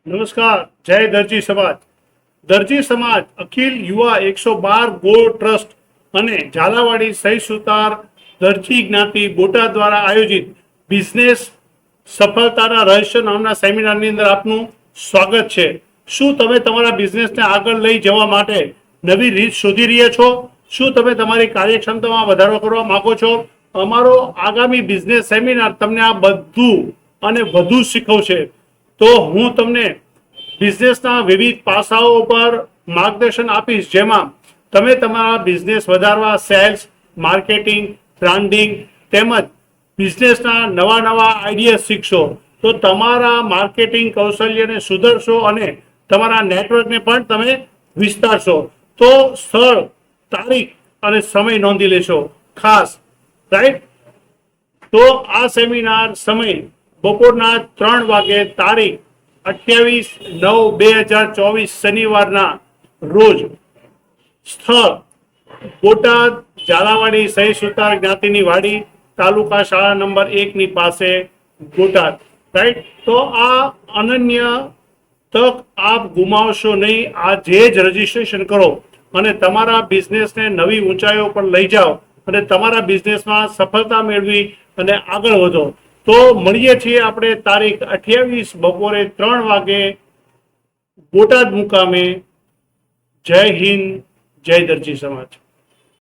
નમસ્કાર. જય દરજી સમાજ. દરજી સમાજ અખિલ યુવા 112 ગોળ ટ્રસ્ટ અને ઝાલાવાડી સહી સુતાર દરજી જ્ઞાતિ બોટાદ દ્વારા આયોજિત બિઝનેસ સફળતાના રહસ્ય નામના સેમિનારની અંદર આપનું સ્વાગત છે. શું તમે તમારા બિઝનેસને આગળ લઈ જવા માટે નવી રીત શોધી રહ્યા છો? શું તમે તમારી કાર્યક્ષમતામાં વધારો કરવા માંગો છો? અમારો આગામી બિઝનેસ સેમિનાર તમને આ બધું અને વધુ શીખવશે. તો હું તમને બિઝનેસના વિવિધ પાસાઓ પર માર્ગદર્શન આપીશ, જેમાં તમે તમારા બિઝનેસ વધારવા, સેલ્સ, માર્કેટિંગ, બ્રાન્ડિંગ તેમજ બિઝનેસના નવા આઈડિયા શીખશો. તો તમારા માર્કેટિંગ કૌશલ્યને સુધારશો અને તમારા નેટવર્કને પણ તમે વિસ્તારશો. તો સ્થળ, તારીખ અને સમય નોંધી લેશો ખાસ, રાઈટ? તો આ સેમિનાર સમય બપોરના 3 વાગે, તારીખ 28/9/2024 શનિવારના રોજ. સ્થળ બોટાદ, ઝાલાવાડી સહી સુતાર જ્ઞાતિની વાડી, તાલુકા શાળા નંબર 1 ની પાસે, બોટાદ, રાઈટ? તો આ અનન્ય તક આપ ગુમાવશો નહીં. આજે જ રજીસ્ટ્રેશન કરો અને તમારા બિઝનેસને નવી ઊંચાઈઓ પર લઈ જાઓ અને તમારા બિઝનેસમાં સફળતા મેળવી અને આગળ વધો. તો મળીએ છીએ આપણે તારીખ 28 બપોરે 3 વાગે બોટાદ મુકામે. જય હિન્દ, જય દરજી સમાજ.